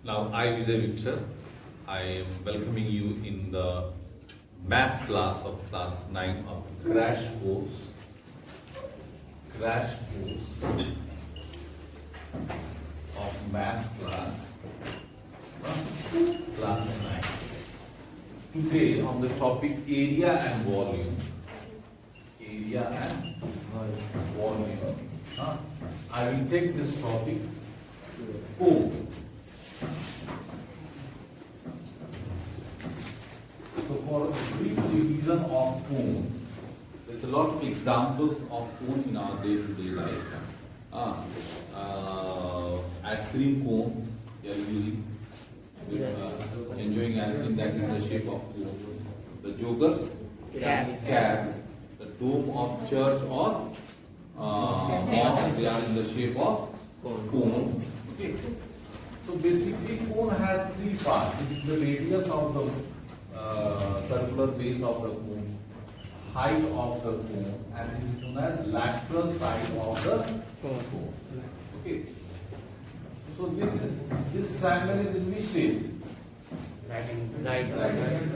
Now, I, Vijay Victor, I am welcoming you in the maths class of class 9 of Crash Course of maths class, class 9. Today on the topic area and volume. I will take this topic cone. So for a brief revision of cone, there's a lot of examples of cone in our day-to-day life. Ice cream cone, we are using, enjoying ice cream that is in the shape of cone. The jokers, cab. The dome of church or mosque, they are in the shape of cone. Okay. So basically, cone has three parts. This is the radius of the circular base of the cone, height of the cone, and this is known as lateral side of the cone. Okay. So this triangle is in which shape? Right.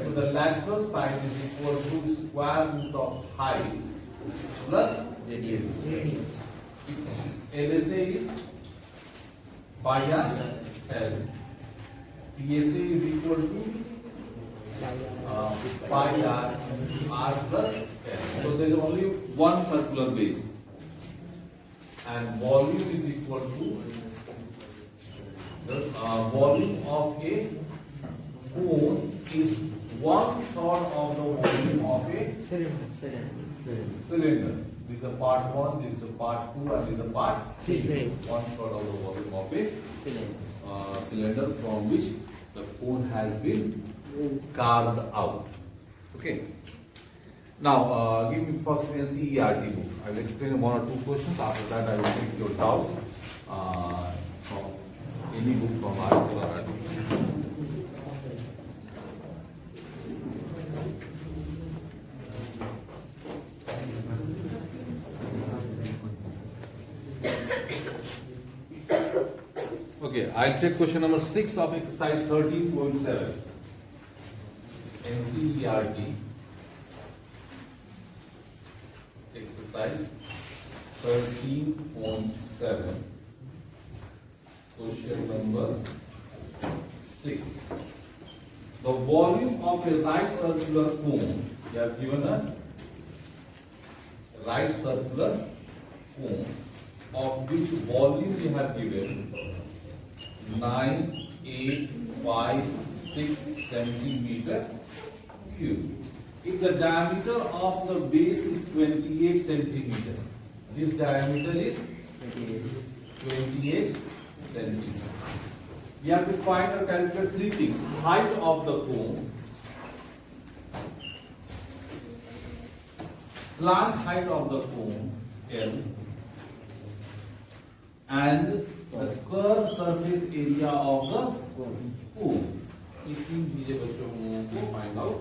So the lateral side is equal to square root of height plus radius. LSA is pi r L. TSA is equal to pi r plus L. So there is only one circular base, and volume is equal to the volume of a cone is 1/3 of the volume of a cylinder. This is the part 1, this is the part 2, and this is the part 3. 1/3 of the volume of a cylinder from which the cone has been carved out. Okay. Now, give me first an NCERT book. I will explain one or two questions. After that, I will take your doubts from any book from article or article. Okay, I'll take question number 6 of exercise 13.7. NCERT. Exercise 13.7. Question number 6. The volume of a right circular cone. You have given a right circular cone of which volume we have given 9856 centimeter cube. If the diameter of the base is 28 centimeter, this diameter is 28 centimeter. We have to find or calculate three things: height of the cone, slant height of the cone L, and the curved surface area of the cone. ये तीन चीजें बच्चों को find out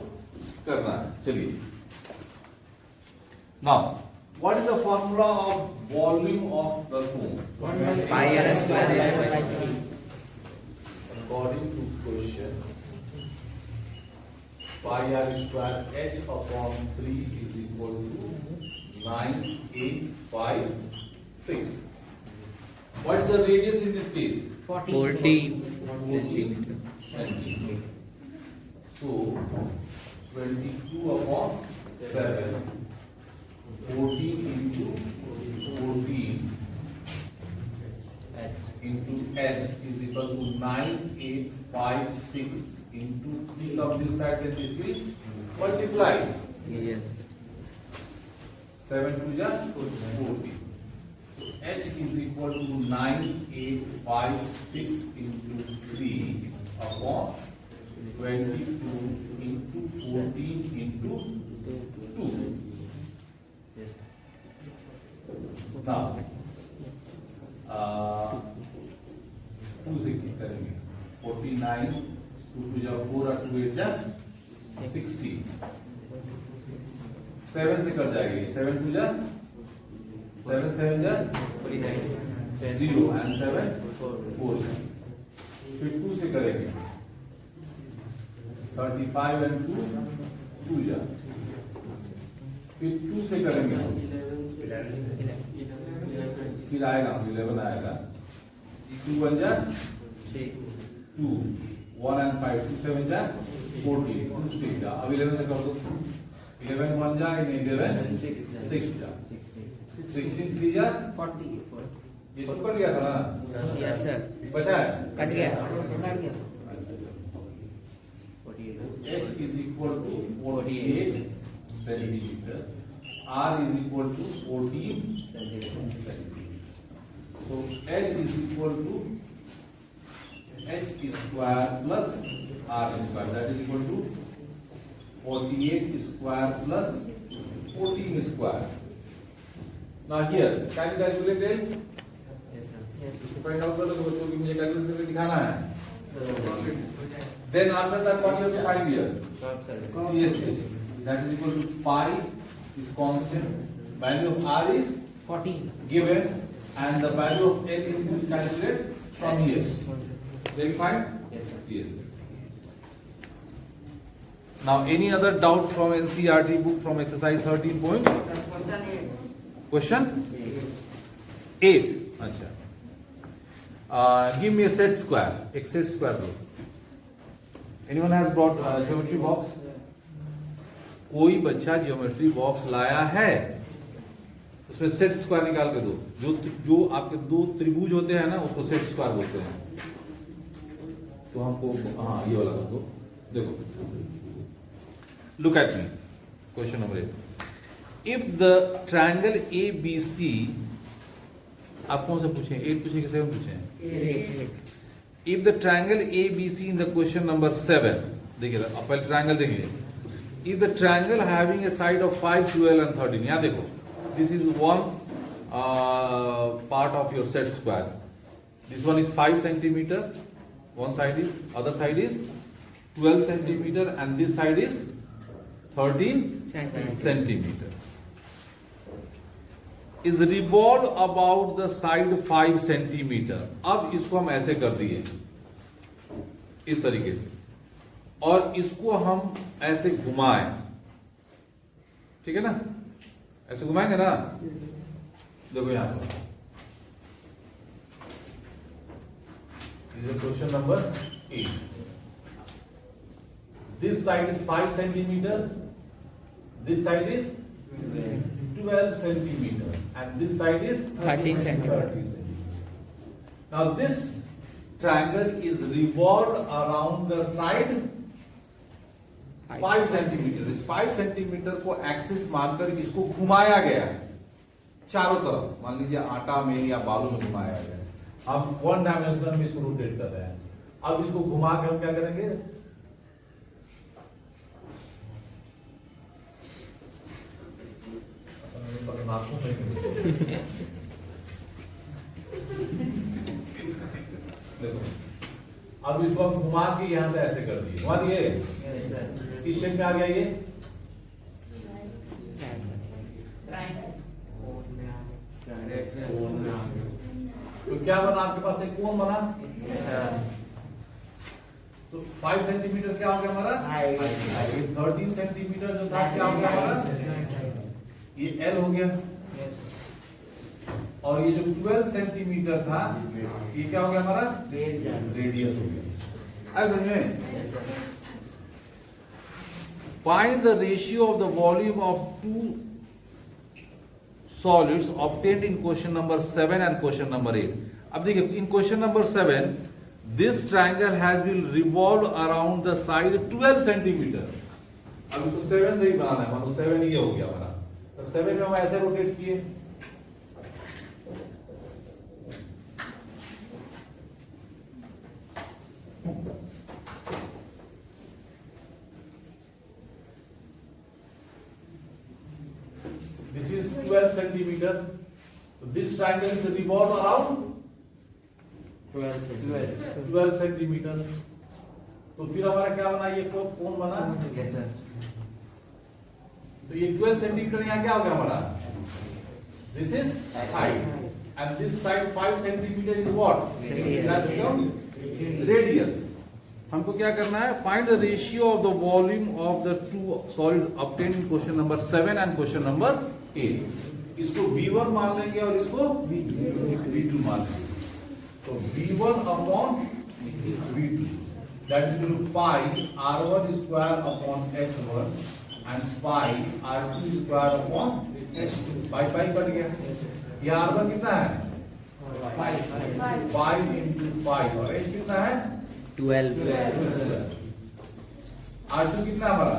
करना है. चलिए. Now, what is the formula of volume of the cone? Pi r square h by 3. According to question, pi r square h upon 3 is equal to 9856. What is the radius in this case? 40 centimeter. So 22 upon 7. 14 into 14 into h is equal to 9856 into 3 of this side, and this will multiply. Yes. 7 to 40. So h is equal to 9856 into 3 upon 22 into 14 into 2. Yes. Now, 2 से क्या करेंगे? 49, 2 to 4 और 2 8 60. 7 से cut जाएगी. 7 to 7 7 0 and 7 4. फिर 2 से से करेंगे 35 and 2 2 जा, फिर 2 से करेंगे, फिर आएगा 11 आएगा, 2 1 जा 2, 1 and 5 2 7 जा 14, 2 6 जा, अब 11 से कर दो, 11 1 जा 11 6 जा, 16 3 जा 40 ये तो कर लिया था ना, यस सर बचा है कट गया H is equal to 48 centimeter, R is equal to 14 centimeter. So H is equal to H square plus R square, that is equal to 48 square plus 14 square. Now here, can you calculate it? इसको find out कर लो बच्चों की, मुझे calculate करके दिखाना है. Then after that, what you have to find here? CSH. That is equal to pi is constant. Value of R is 14 given, and the value of L is to calculate from here. Very fine. Yes, sir. CSH. Now, any other doubt from NCERT book from exercise 13 point? Question 8. अच्छा. Give me a set square. एक set square low. Anyone has brought geometry box? कोई बच्चा geometry box लाया है, उसमें set square निकाल के दो. जो आपके दो त्रिभुज होते हैं ना, उसको सेट स्क्वायर बोलते हैं. तो हमको हाँ ये वाला कर दो. देखो, look at me. Question number 8. If the triangle ABC, आप कौन सा पूछे, 8 पूछे कि 7 पूछे? If the triangle ABC in the question number 7, देखिए अब पहले ट्रायंगल देखिए. If the triangle having a side of 5, 12 and 13, यहाँ देखो, this is one part of your set square. This one is 5 centimeter, one side is, other side is 12 centimeter, and this side is 13 centimeter. Is revolved about the side 5 centimeter. अब इसको हम ऐसे कर दिए इस तरीके से, और इसको हम ऐसे घुमाएं, ठीक है ना, ऐसे घुमाएंगे ना. देखो यहां पर, question number 8. This side is 5 centimeter, this side is 12 centimeter, and this side is 13 centimeter. 30 centimeter. Now this triangle is revolved around the side 5 centimeter. इस 5 centimeter को एक्सिस मानकर इसको घुमाया गया चारों तरफ. मान लीजिए आटा में या बालू में घुमाया गया. हम 1 डायमेंशनल में इसको रोटेट कर रहे हैं. अब इसको घुमा के हम क्या करेंगे, देखो अब इसको हम घुमा के यहां से ऐसे कर दिए, घुमा दिए, इस शेप में आ गया ये. तो क्या बना आपके पास, एक कोण बना. तो 5 सेंटीमीटर क्या हो गया हमारा, 13 सेंटीमीटर जो था क्या हो गया हमारा, ये L हो गया. और ये जो 12 सेंटीमीटर था, ये क्या हो गया हमारा, रेडियस हो गया. ऐसा समझे. Find the ratio of the volume of 2 solids obtained in question number 7 and question number 8. अब देखिए, in question number 7 this triangle has been revolve around the side 12 centimetre. अब इसको 7 से ही बनाना है, मानो 7 ये हो गया हमारा. तो 7 में हम ऐसे रोटेट किए, this is 12 centimeter. So this triangle is revolved around 12 centimeter. तो फिर हमारा क्या बना, ये कोण बना. Yes sir. तो ये 12 सेंटीमीटर यहाँ क्या हो गया हमारा, this is height, and this side 5 centimeter is what, that become radius. हमको क्या करना है, find the ratio of the volume of the two solid obtain in question number 7 and question number 8। इसको V1 मान लेंगे और इसको V2 मान लेंगे। तो V1 upon V2 that is equal to pi R1 square upon H1 and pi R2 square upon H2। Pi pi cut गया। ये R1 कितना है 5 इंटू 5 और H कितना है 12 R2 कितना हमारा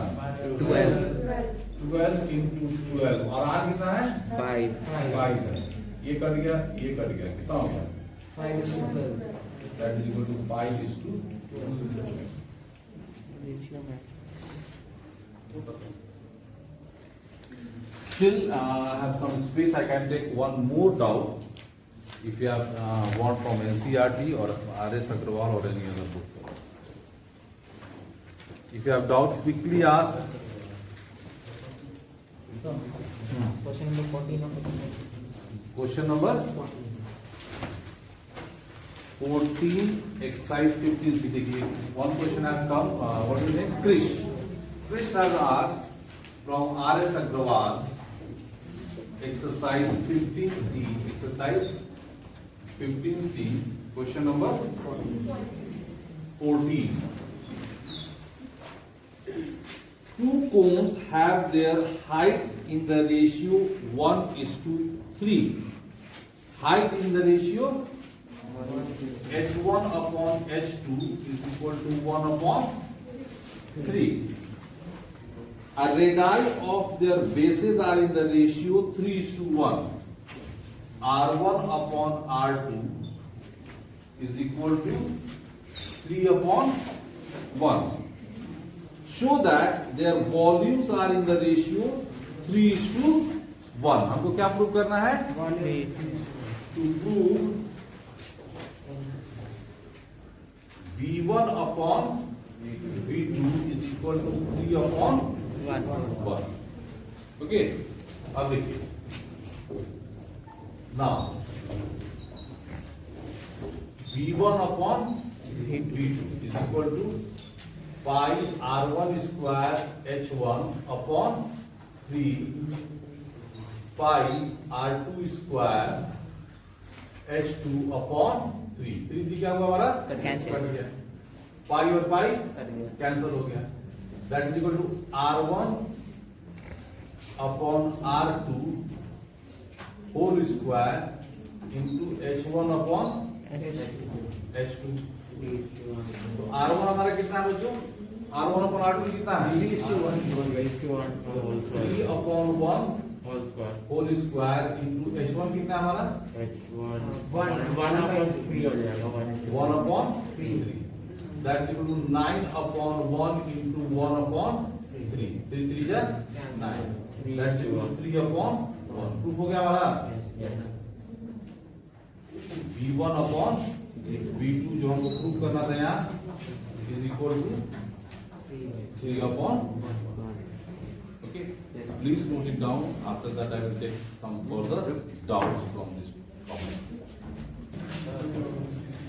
12 इंटू 12 और R कितना है 5 है। ये कट गया कितना हो गया 5 that is equal to 5:12। Still I have some space, I can take one more doubt if you have want from NCERT or R.S. Agrawal or any other book. If you have doubts, quickly ask. Question number 14. Question number 14, exercise 15. See, देखिए, one question has come. What is his name? Krish. Krish has asked from R.S. Agrawal, exercise 15C. Exercise 15C. Question number 14. Two cones have their heights in the ratio 1:3. Height in the ratio H1 upon H2 is equal to 1/3. A radii of their bases are in the ratio 3:1. R1 upon R2 is equal to 3/1. Show that their volumes are in the ratio 3:1. हमको क्या prove करना है? To prove V1 upon V2 is equal to 3/1. Okay, अब देखिए। Now V1 upon V2 is equal to pi R1 square H1 upon 3 pi R2 square H2 upon 3। 3 क्या हुआ हमारा? Cut गया। पाई और पाई कट गया। कैंसिल हो गया। That is equal to R1 upon R2 whole square into H1 upon H2। तो R1 हमारा कितना है बच्चों? R1 अपॉन R2 कितना है? 3 upon 1 whole square into H1 कितना है हमारा? 1 upon 3। That is equal to 9 upon 1 into 1 upon 3। 3 3 जा 9। That is equal to 3 upon 1। Proof हो गया हमारा? V1 अपॉन V2 जो हमको प्रूफ करना था यहाँ is equal to 3 upon. Okay, please note it down. After that, I will take some further doubts from this topic.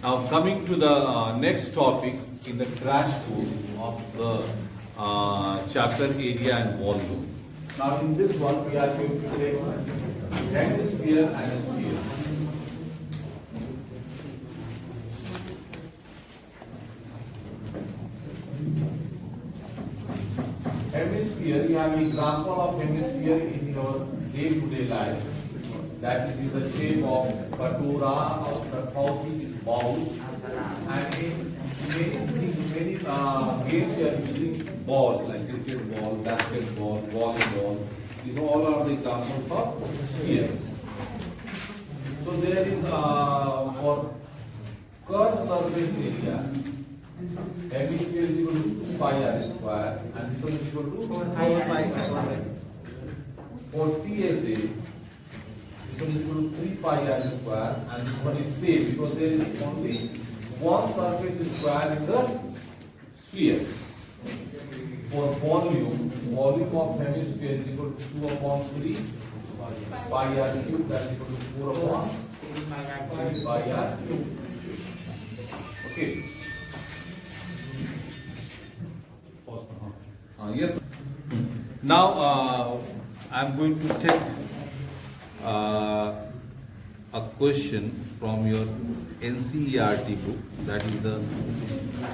Now, coming to the next topic in the crash course of the chapter area and volume. Now, in this one, we are going to take hemisphere and a sphere. Hemisphere, you have an example of hemisphere in your day-to-day life. That is in the shape of katura or kathauti bowl. And in many games you are using balls like cricket ball, basketball, volleyball. These all are the examples of sphere. So there is for curved surface area. Hemisphere is equal to 2 pi r square and this one is equal to 4 pi r. For TSA, this one is equal to 3 pi r square and this one is same because there is only one surface square in the sphere. For volume of hemisphere is equal to 2 upon 3 pi r cube, that is equal to 4 upon 3 pi r cube. Okay. Now I'm going to take a question from your NCERT book, that is the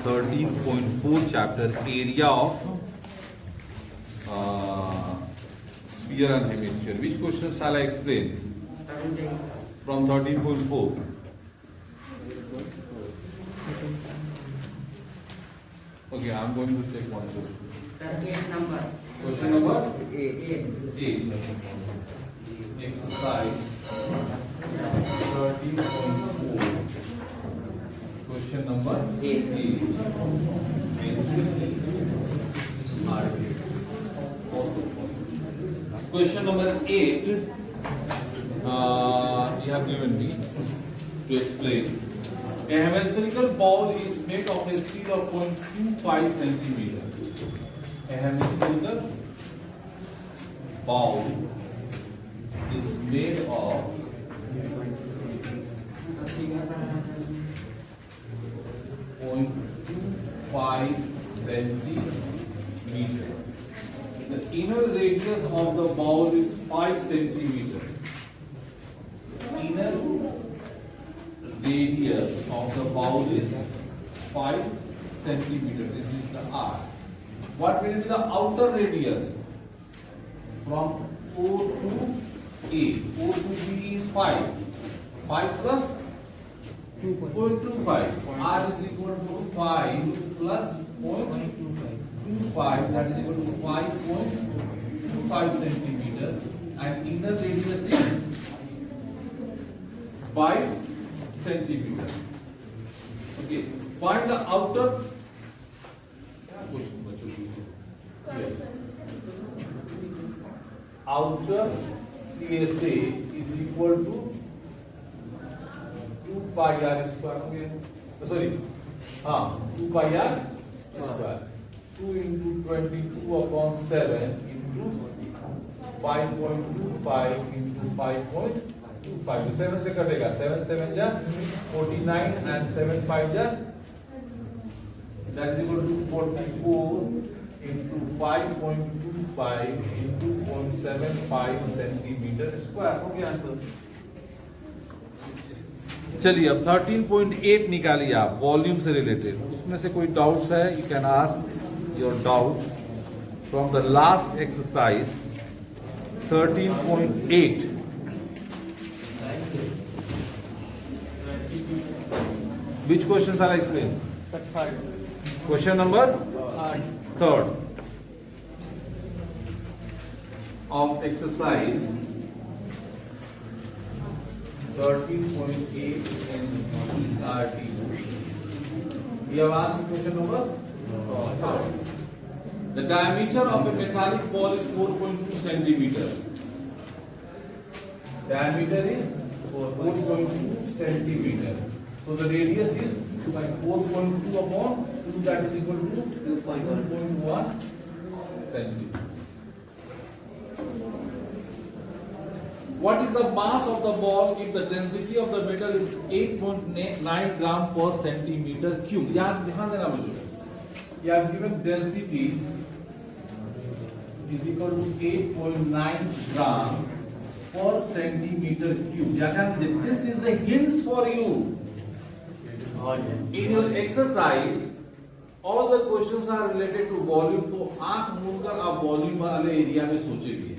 13.4 chapter, area of sphere and hemisphere. Which question shall I explain? From 13.4. Okay, I'm going to take one question. Question number 8. Exercise 13.4. Question number 8. Question number 8. You have given me to explain. A hemispherical ball is made of a steel of 0.25 centimeter. A hemispherical ball is made of 0.25 centimeter. The inner radius of the ball is 5 centimeter. Inner radius of the ball is 5 centimeter. This is the R. What will be the outer radius from O to A? O to B is 5. 5 plus 0.25. R is equal to 5 plus 0.25. That is equal to 5.25 centimeter. And inner radius is 5 centimeter. Okay. Find the outer. Outer CSA is equal to 2 pi r square. Okay. Sorry. 2 pi r square. 2 into 22 upon 7 into 5.25 into 5.25. 7 से कटेगा. 7 7 जा 49 and 7 5 जा. That is equal to 44 into 5.25 into 0.75 centimeter square. हो गया answer. चलिए अब 13.8 निकालिए आप, वॉल्यूम से रिलेटेड. उसमें से कोई डाउट्स है, you can ask your doubt from the last exercise 13.8. Which question shall I explain? Question number 3rd of exercise 13.8 NCERT. We have asked question number 3rd. The diameter of a metallic ball is 4.2 centimeter. Diameter is 4.2 centimeter. So the radius is by 4.2 upon 2, that is equal to 2.1 centimeter. What is the mass of the ball if the density of the metal is 8.9 gram per centimeter cube? यार ध्यान देना मुझे. You have given densities is equal to 8.9 gram per centimeter cube. This is the hints for you. In your exercise, all the questions are related to volume. तो आंख मूंदकर आप volume वाले area में सोचेंगे.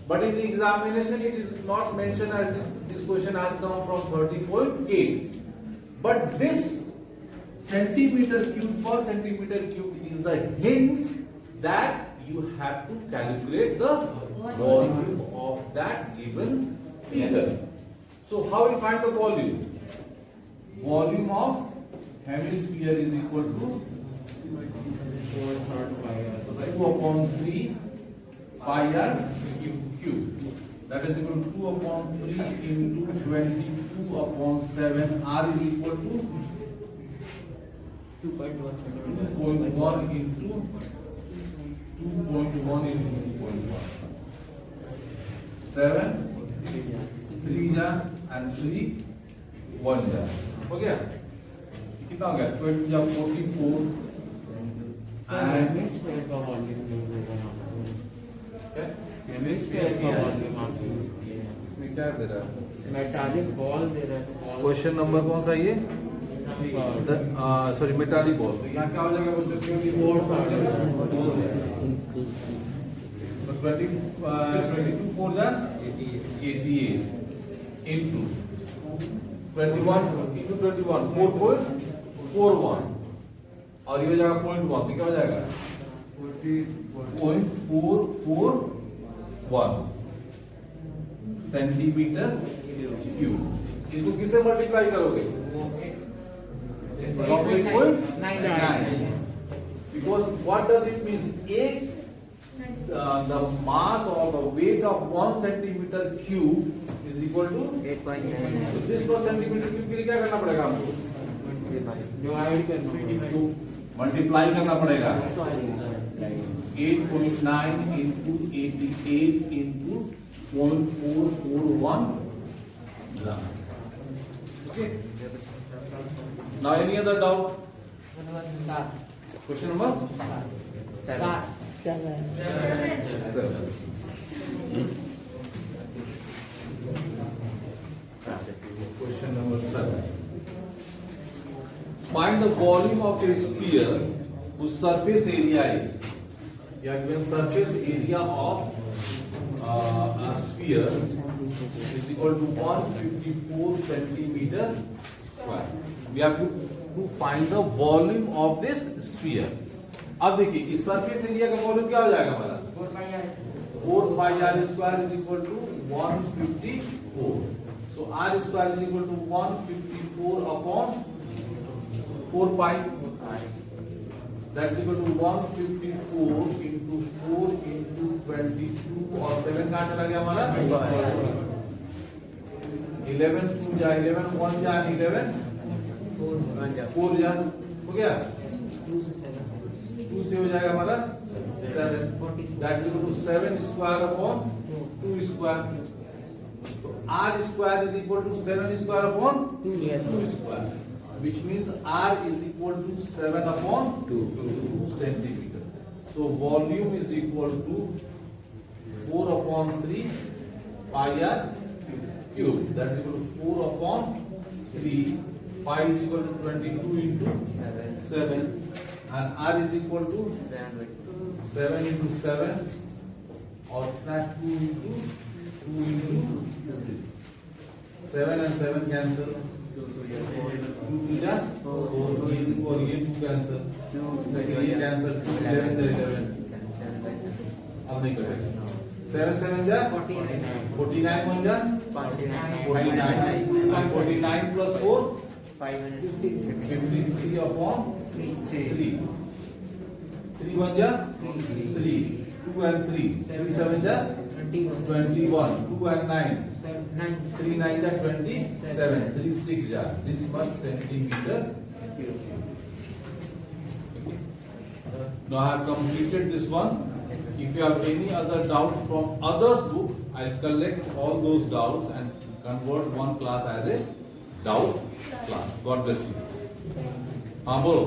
But in the examination, it is not mentioned as this question has come from 30.8. But this centimeter cube per centimeter cube is the hints that you have to calculate the volume of that given figure. So how will you find the volume? Volume of hemisphere is equal to 2 upon 3 pi r cube. That is equal to 2 upon 3 into 22 upon 7. R is equal to 2.1 into 2.1 into 2.1. 7 3 ja and 3 1 ja. हो गया. कितना हो गया? 12 या 44 and क्या इसमें क्या दे रहा है? मेटालिक बॉल दे रहा है क्वेश्चन नंबर कौन सा ये? Sorry metallic ball. तो यहाँ क्या हो जाएगा बच्चों? 22 4 जा 88 into 21 into 21 4.41 और ये हो जाएगा 0.1 तो क्या हो जाएगा 0.441 सेंटीमीटर क्यूब। इसको किससे मल्टीप्लाई करोगे? 9. Because what does it mean? The mass or the weight of 1 centimeter cube is equal to 8.9. this per centimeter cube के लिए क्या करना पड़ेगा हमको? डिवाइड करना मल्टीप्लाई करना पड़ेगा 8.9 into 88 into 0.441 gram. Okay. Now any other doubt? Question number 7. Question number 7. Find the volume of a sphere whose surface area is. You have given surface area of a sphere is equal to 154 centimeter square. We have to find the volume of this sphere. अब देखिए इस surface area का volume क्या हो जाएगा हमारा? 4 pi r square is equal to 154. So r square is equal to 154 upon 4 pi. That's equal to 154 into 4 into 22 और 7 कहाँ चला गया हमारा? 11 2 जा 11 1 जा 11 4 जा हो गया 2 से हो जाएगा हमारा 7. That is equal to 7 square upon 2 square. तो r square is equal to 7 square upon 2 square, which means r is equal to 7 upon 2 centimeter. So volume is equal to 4 upon 3 pi r cube. That is equal to 4 upon 3 pi is equal to 22 into 7 and r is equal to 7 into 7 or that 2 into 3. 7 and 7 cancel. 2 to जा 4 ये 2 और ये 2 cancel. ये cancel 11 जा 11. अब नहीं करेगा. 7 7 जा 49 1 जा 49 plus 4 53 upon 3. 3 1 जा 3. 2 and 3. 3 7 जा 21. 2 and 9. 3 9 जा 27. 3 6 जा this much centimeter cube. Now I have completed this one. If you have any other doubts from others' book, I'll collect all those doubts and convert one class as a doubt class. God bless you. हाँ बोलो.